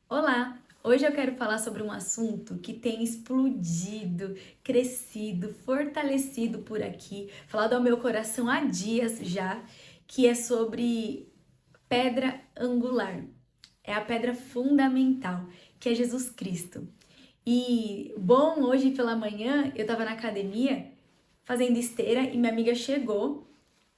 Olá! Hoje eu quero falar sobre um assunto que tem explodido, crescido, fortalecido por aqui, falado ao meu coração há dias já, que é sobre pedra angular. É a pedra fundamental, que é Jesus Cristo. E bom, hoje pela manhã eu estava na academia fazendo esteira e minha amiga chegou,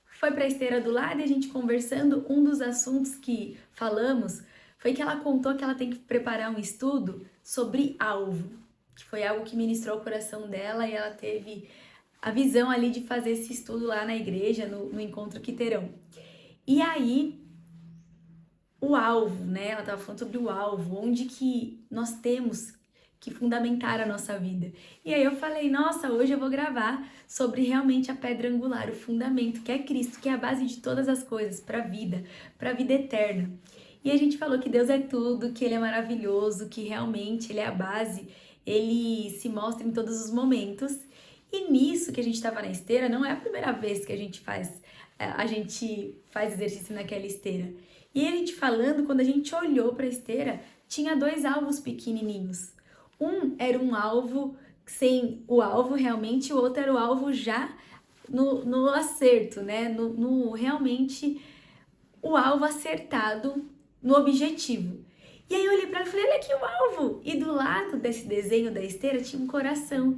foi para a esteira do lado e a gente conversando. Um dos assuntos que falamos foi que ela contou que ela tem que preparar um estudo sobre alvo, que foi algo que ministrou o coração dela e ela teve a visão ali de fazer esse estudo lá na igreja, no encontro que terão. E aí, o alvo, né? Ela estava falando sobre o alvo, onde que nós temos que fundamentar a nossa vida. E aí eu falei, nossa, hoje eu vou gravar sobre realmente a pedra angular, o fundamento, que é Cristo, que é a base de todas as coisas, para a vida eterna. E a gente falou que Deus é tudo, que Ele é maravilhoso, que realmente Ele é a base, Ele se mostra em todos os momentos. E nisso que a gente estava na esteira, não é a primeira vez que a gente faz exercício naquela esteira. E a gente falando, quando a gente olhou para a esteira, tinha dois alvos pequenininhos. Um era um alvo sem o alvo realmente, o outro era o alvo já no acerto, né? Realmente o alvo acertado no objetivo. E aí eu olhei para ela e falei, olha aqui o alvo! E do lado desse desenho da esteira tinha um coração.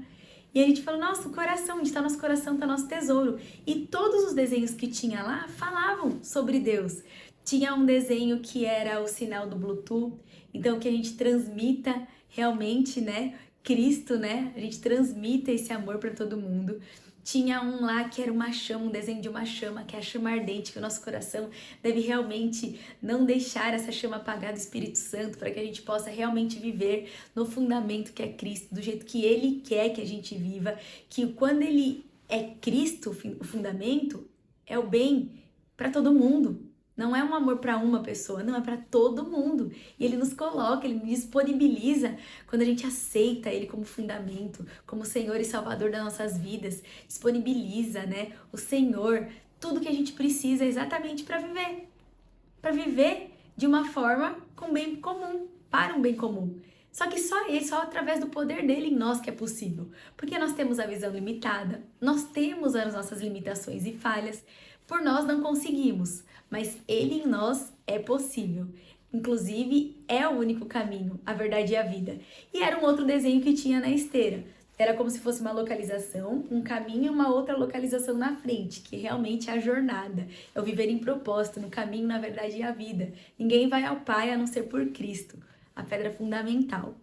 E a gente falou, nossa, o coração, onde está nosso coração, está nosso tesouro. E todos os desenhos que tinha lá falavam sobre Deus. Tinha um desenho que era o sinal do Bluetooth, então que a gente transmita realmente, né, Cristo, né? A gente transmita esse amor para todo mundo. Tinha um lá que era uma chama, um desenho de uma chama, que é a chama ardente, que o nosso coração deve realmente não deixar essa chama apagar do Espírito Santo, para que a gente possa realmente viver no fundamento que é Cristo, do jeito que Ele quer que a gente viva, que quando Ele é Cristo, o fundamento, é o bem para todo mundo. Não é um amor para uma pessoa, não, é para todo mundo. E Ele nos coloca, Ele nos disponibiliza quando a gente aceita Ele como fundamento, como Senhor e Salvador das nossas vidas, disponibiliza, né, o Senhor, tudo que a gente precisa exatamente para viver de uma forma com bem comum, para um bem comum. Só que só Ele, só através do poder dele em nós que é possível. Porque nós temos a visão limitada, nós temos as nossas limitações e falhas, por nós não conseguimos, mas Ele em nós é possível. Inclusive, é o único caminho, a verdade e a vida. E era um outro desenho que tinha na esteira. Era como se fosse uma localização, um caminho e uma outra localização na frente, que realmente é a jornada. É o viver em propósito, no caminho, na verdade e a vida. Ninguém vai ao Pai a não ser por Cristo, a pedra fundamental.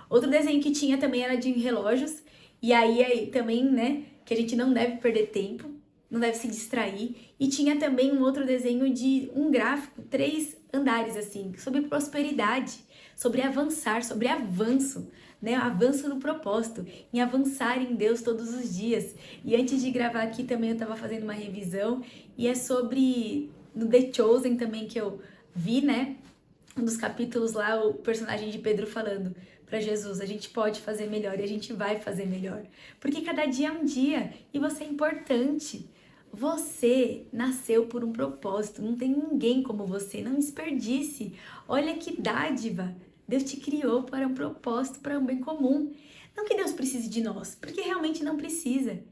Outro desenho que tinha também era de relógios, e aí também, né, que a gente não deve perder tempo, não deve se distrair. E tinha também um outro desenho de um gráfico, 3 andares assim, sobre prosperidade, sobre avançar, sobre avanço, né? Avanço no propósito, em avançar em Deus todos os dias. E antes de gravar aqui também eu estava fazendo uma revisão e é sobre no The Chosen também que eu vi, né? Um dos capítulos lá, o personagem de Pedro falando para Jesus, a gente pode fazer melhor e a gente vai fazer melhor. Porque cada dia é um dia e você é importante. Você nasceu por um propósito, não tem ninguém como você, não desperdice. Olha que dádiva! Deus te criou para um propósito, para um bem comum. Não que Deus precise de nós, porque realmente não precisa.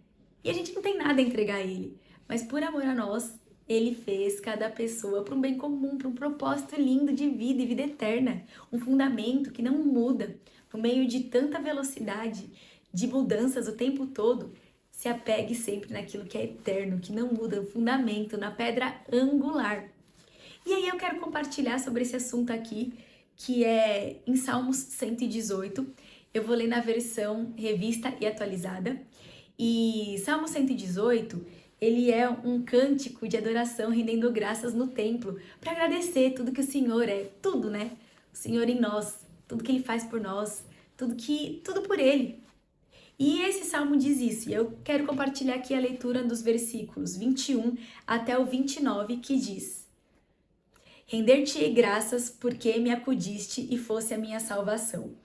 E a gente não tem nada a entregar a Ele, mas por amor a nós, Ele fez cada pessoa para um bem comum, para um propósito lindo de vida e vida eterna. Um fundamento que não muda no meio de tanta velocidade, de mudanças o tempo todo. Se apegue sempre naquilo que é eterno, que não muda, o fundamento, na pedra angular. E aí eu quero compartilhar sobre esse assunto aqui, que é em Salmos 118. Eu vou ler na versão revista e atualizada. E Salmo 118, ele é um cântico de adoração, rendendo graças no templo, para agradecer tudo que o Senhor é, tudo, né? O Senhor em nós, tudo que Ele faz por nós, tudo por Ele. E esse salmo diz isso, e eu quero compartilhar aqui a leitura dos versículos 21 até o 29, que diz: Render-te-ei graças porque me acudiste e fosse a minha salvação.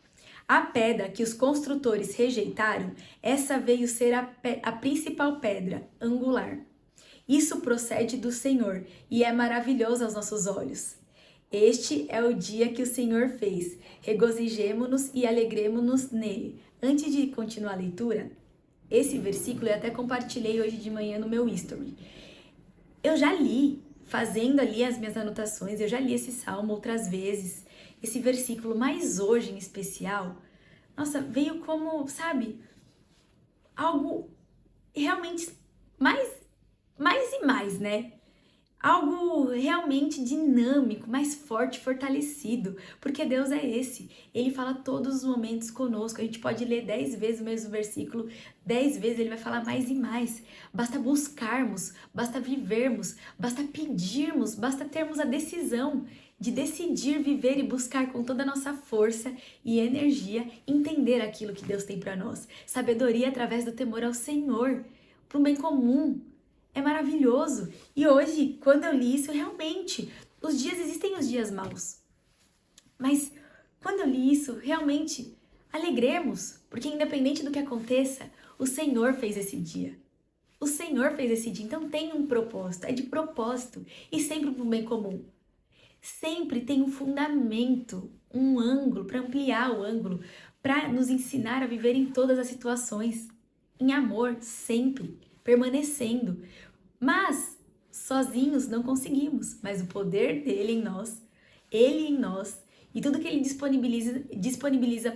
A pedra que os construtores rejeitaram, essa veio ser a principal pedra angular. Isso procede do Senhor e é maravilhoso aos nossos olhos. Este é o dia que o Senhor fez. Regozijemo-nos e alegremo-nos nele. Antes de continuar a leitura, esse versículo eu até compartilhei hoje de manhã no meu history. Eu já li, fazendo ali as minhas anotações, eu já li esse salmo outras vezes, esse versículo, mas hoje em especial, nossa, veio como, sabe, algo realmente mais e mais, né? Algo realmente dinâmico, mais forte, fortalecido, porque Deus é esse. Ele fala todos os momentos conosco. A gente pode ler 10 vezes o mesmo versículo, 10 vezes ele vai falar mais e mais. Basta buscarmos, basta vivermos, basta pedirmos, basta termos a decisão de decidir viver e buscar com toda a nossa força e energia entender aquilo que Deus tem para nós. Sabedoria através do temor ao Senhor, para o bem comum. É maravilhoso. E hoje, quando eu li isso, realmente, existem os dias maus. Mas quando eu li isso, realmente, alegremos, porque independente do que aconteça, o Senhor fez esse dia. O Senhor fez esse dia, então tem um propósito, é de propósito e sempre para o bem comum. Sempre tem um fundamento, um ângulo, para ampliar o ângulo, para nos ensinar a viver em todas as situações, em amor, sempre, permanecendo. Mas sozinhos não conseguimos, mas o poder dele em nós, ele em nós, e tudo que ele disponibiliza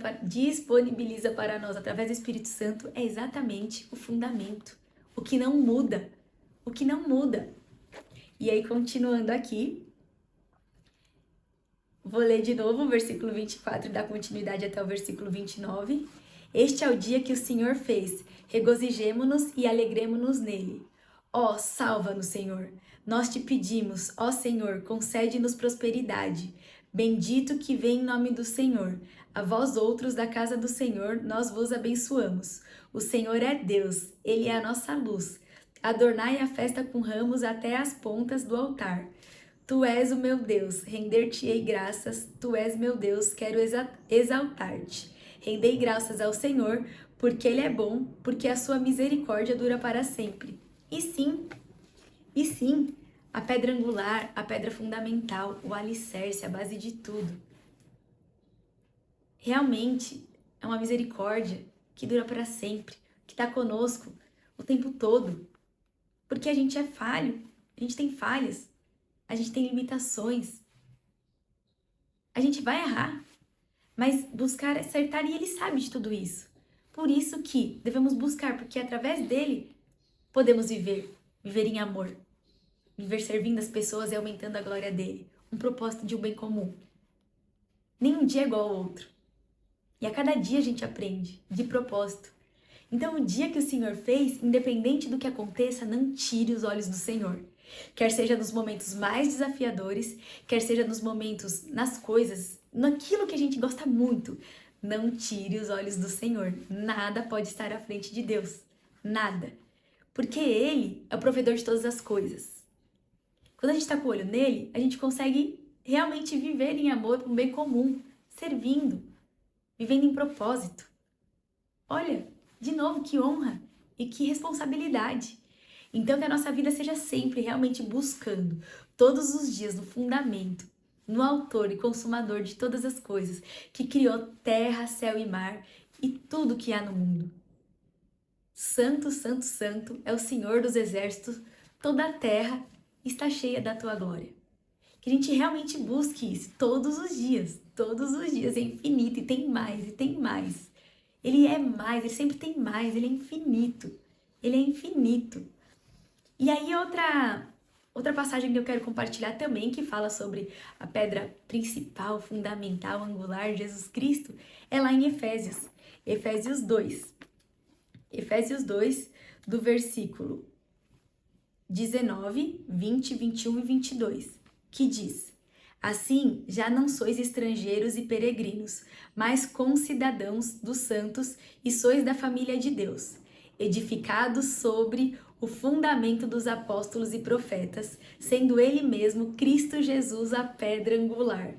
para nós através do Espírito Santo é exatamente o fundamento, o que não muda, o que não muda. E aí, continuando aqui, vou ler de novo o versículo 24 e dar continuidade até o versículo 29. Este é o dia que o Senhor fez, regozijemo-nos e alegremo-nos nele. Ó, salva-nos, Senhor. Nós te pedimos, ó Senhor, concede-nos prosperidade. Bendito que vem em nome do Senhor. A vós outros da casa do Senhor, nós vos abençoamos. O Senhor é Deus, ele é a nossa luz. Adornai a festa com ramos até as pontas do altar. Tu és o meu Deus, render-te-ei graças. Tu és meu Deus, quero exaltar-te. Rendei graças ao Senhor, porque ele é bom, porque a sua misericórdia dura para sempre. E sim, a pedra angular, a pedra fundamental, o alicerce, a base de tudo. Realmente é uma misericórdia que dura para sempre, que está conosco o tempo todo. Porque a gente é falho, a gente tem falhas, a gente tem limitações. A gente vai errar, mas buscar acertar e ele sabe de tudo isso. Por isso que devemos buscar, porque através dele podemos viver em amor, viver servindo as pessoas e aumentando a glória dele, um propósito de um bem comum. Nenhum dia é igual ao outro. E a cada dia a gente aprende, de propósito. Então o dia que o Senhor fez, independente do que aconteça, não tire os olhos do Senhor. Quer seja nos momentos mais desafiadores, quer seja nos momentos, nas coisas, naquilo que a gente gosta muito, não tire os olhos do Senhor. Nada pode estar à frente de Deus. Nada. Porque ele é o provedor de todas as coisas. Quando a gente está com o olho nele, a gente consegue realmente viver em amor para um bem comum, servindo, vivendo em propósito. Olha, de novo, que honra e que responsabilidade. Então, que a nossa vida seja sempre realmente buscando, todos os dias, no fundamento, no autor e consumador de todas as coisas, que criou terra, céu e mar e tudo que há no mundo. Santo, santo, santo é o Senhor dos exércitos, toda a terra está cheia da tua glória. Que a gente realmente busque isso todos os dias, é infinito e tem mais, e tem mais. Ele é mais, ele sempre tem mais, ele é infinito, ele é infinito. E aí outra passagem que eu quero compartilhar também, que fala sobre a pedra principal, fundamental, angular, Jesus Cristo, é lá em Efésios 2. Efésios 2, do versículo 19, 20, 21 e 22, que diz: Assim, já não sois estrangeiros e peregrinos, mas concidadãos dos santos e sois da família de Deus, edificados sobre o fundamento dos apóstolos e profetas, sendo ele mesmo Cristo Jesus a pedra angular,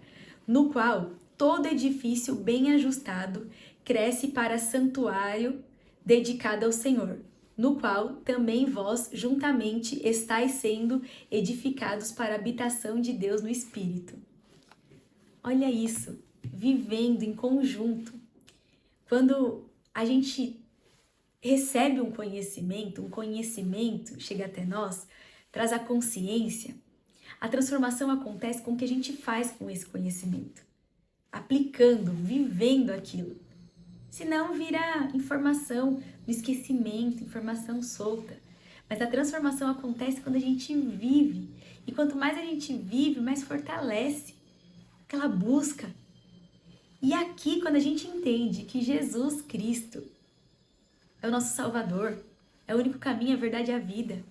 no qual todo edifício bem ajustado cresce para santuário dedicado ao Senhor, no qual também vós juntamente estáis sendo edificados para a habitação de Deus no Espírito. Olha isso, vivendo em conjunto. Quando a gente recebe um conhecimento chega até nós, traz a consciência, a transformação acontece com o que a gente faz com esse conhecimento, aplicando, vivendo aquilo. Senão vira informação no esquecimento, informação solta. Mas a transformação acontece quando a gente vive. E quanto mais a gente vive, mais fortalece aquela busca. E aqui, quando a gente entende que Jesus Cristo é o nosso Salvador, é o único caminho, a verdade e a vida,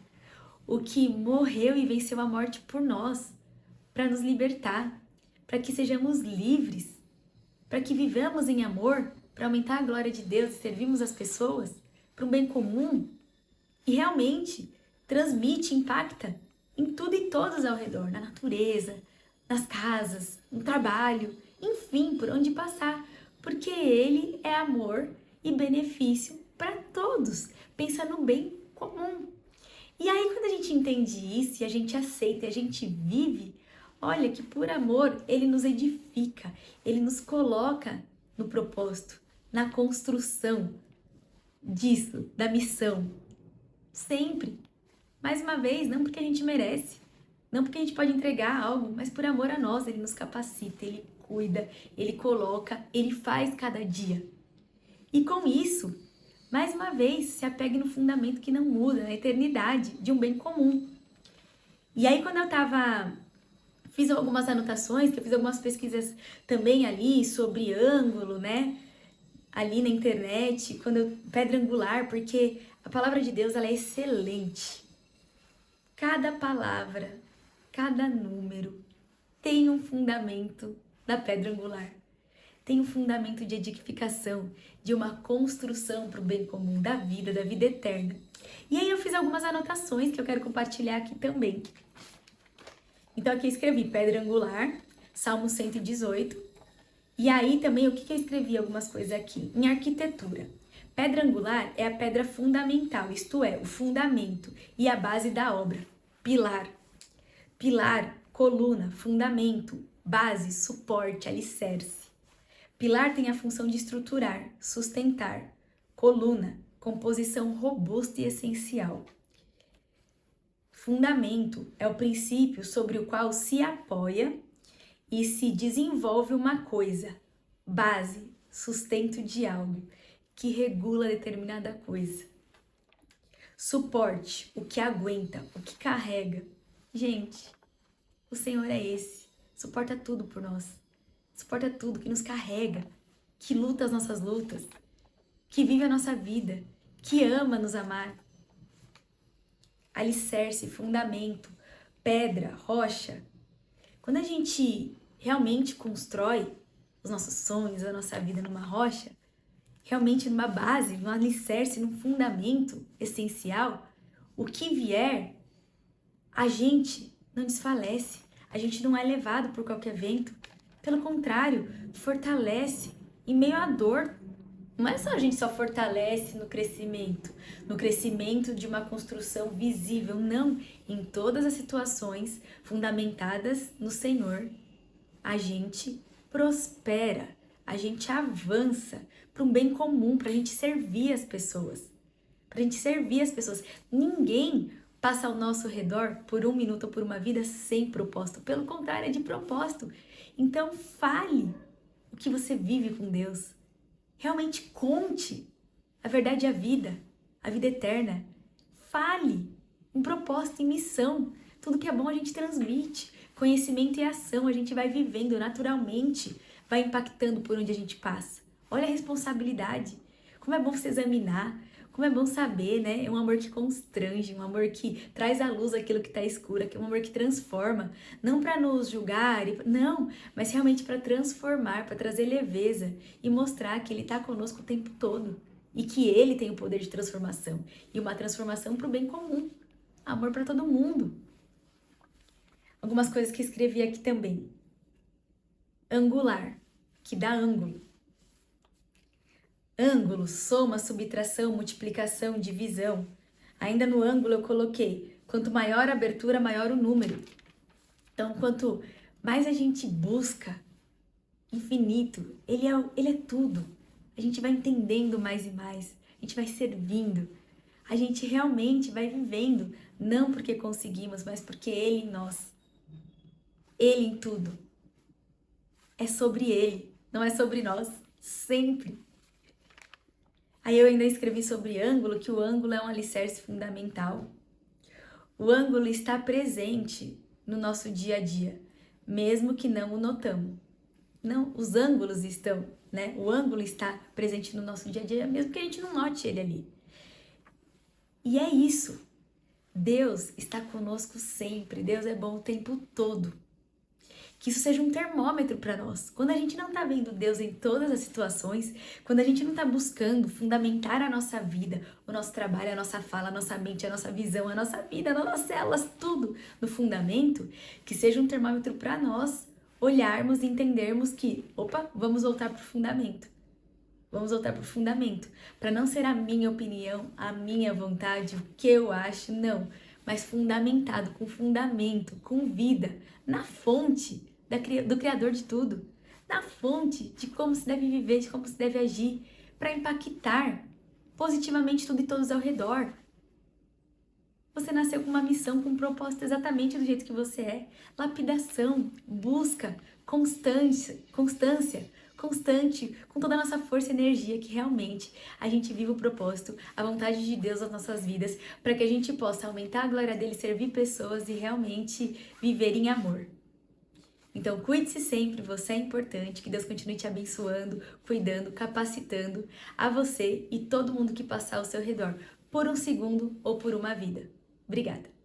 o que morreu e venceu a morte por nós, para nos libertar, para que sejamos livres, para que vivamos em amor, para aumentar a glória de Deus e servirmos as pessoas para um bem comum, e realmente transmite, impacta em tudo e todos ao redor, na natureza, nas casas, no trabalho, enfim, por onde passar, porque Ele é amor e benefício para todos, pensa no bem comum. E aí quando a gente entende isso e a gente aceita e a gente vive, olha que por amor Ele nos edifica, Ele nos coloca no propósito, na construção disso, da missão. Sempre. Mais uma vez, não porque a gente merece, não porque a gente pode entregar algo, mas por amor a nós, Ele nos capacita, Ele cuida, Ele coloca, Ele faz cada dia. E com isso, mais uma vez, se apegue no fundamento que não muda, na eternidade, de um bem comum. E aí quando fiz algumas anotações, que eu fiz algumas pesquisas também ali sobre ângulo, né? Ali na internet, pedra angular, porque a palavra de Deus ela é excelente. Cada palavra, cada número tem um fundamento da pedra angular. Tem um fundamento de edificação, de uma construção para o bem comum, da vida eterna. E aí eu fiz algumas anotações que eu quero compartilhar aqui também. Então aqui eu escrevi pedra angular, Salmo 118. E aí também, o que eu escrevi algumas coisas aqui? Em arquitetura. Pedra angular é a pedra fundamental, isto é, o fundamento e a base da obra. Pilar. Pilar, coluna, fundamento, base, suporte, alicerce. Pilar tem a função de estruturar, sustentar. Coluna, composição robusta e essencial. Fundamento é o princípio sobre o qual se apoia e se desenvolve uma coisa. Base, sustento de algo que regula determinada coisa. Suporte, o que aguenta, o que carrega. Gente, o Senhor é esse. Suporta tudo por nós. Suporta tudo, que nos carrega, que luta as nossas lutas, que vive a nossa vida, que ama nos amar. Alicerce, fundamento, pedra, rocha. Quando a gente realmente constrói os nossos sonhos, a nossa vida numa rocha, realmente numa base, num alicerce, num fundamento essencial, o que vier, a gente não desfalece, a gente não é levado por qualquer vento. Pelo contrário, fortalece em meio à dor. Não é só a gente só fortalece no crescimento de uma construção visível, não. Em todas as situações fundamentadas no Senhor, a gente prospera, a gente avança para um bem comum, para a gente servir as pessoas. Ninguém passa ao nosso redor por um minuto ou por uma vida sem propósito. Pelo contrário, é de propósito. Então, fale o que você vive com Deus. Realmente conte a verdade e a vida eterna. Fale em propósito, em missão. Tudo que é bom a gente transmite. Conhecimento e ação a gente vai vivendo naturalmente, vai impactando por onde a gente passa. Olha a responsabilidade. Como é bom se examinar, como é bom saber, né? É um amor que constrange, um amor que traz à luz aquilo que está escuro, é um amor que transforma, não para nos julgar, não, mas realmente para transformar, para trazer leveza e mostrar que Ele está conosco o tempo todo e que Ele tem o poder de transformação e uma transformação para o bem comum, amor para todo mundo. Algumas coisas que escrevi aqui também. Angular, que dá ângulo. Ângulo, soma, subtração, multiplicação, divisão. Ainda no ângulo eu coloquei, quanto maior a abertura, maior o número. Então, quanto mais a gente busca infinito, ele é tudo. A gente vai entendendo mais e mais, a gente vai servindo, a gente realmente vai vivendo, não porque conseguimos, mas porque Ele em nós, Ele em tudo. É sobre Ele, não é sobre nós, sempre. Aí eu ainda escrevi sobre ângulo, que o ângulo é um alicerce fundamental. O ângulo está presente no nosso dia a dia, mesmo que não o notamos. Não, os ângulos estão, né? O ângulo está presente no nosso dia a dia, mesmo que a gente não note ele ali. E é isso. Deus está conosco sempre. Deus é bom o tempo todo. Que isso seja um termômetro para nós. Quando a gente não está vendo Deus em todas as situações, quando a gente não está buscando fundamentar a nossa vida, o nosso trabalho, a nossa fala, a nossa mente, a nossa visão, a nossa vida, as nossas células, tudo no fundamento, que seja um termômetro para nós olharmos e entendermos que, opa, vamos voltar para o fundamento. Vamos voltar para o fundamento, para não ser a minha opinião, a minha vontade, o que eu acho, não, mas fundamentado, com fundamento, com vida, na fonte do Criador de tudo, na fonte de como se deve viver, de como se deve agir, para impactar positivamente tudo e todos ao redor. Você nasceu com uma missão, com um propósito exatamente do jeito que você é. Lapidação, busca, constante, com toda a nossa força e energia, que realmente a gente viva o propósito, a vontade de Deus nas nossas vidas, para que a gente possa aumentar a glória dele, servir pessoas e realmente viver em amor. Então, cuide-se sempre, você é importante, que Deus continue te abençoando, cuidando, capacitando a você e todo mundo que passar ao seu redor, por um segundo ou por uma vida. Obrigada!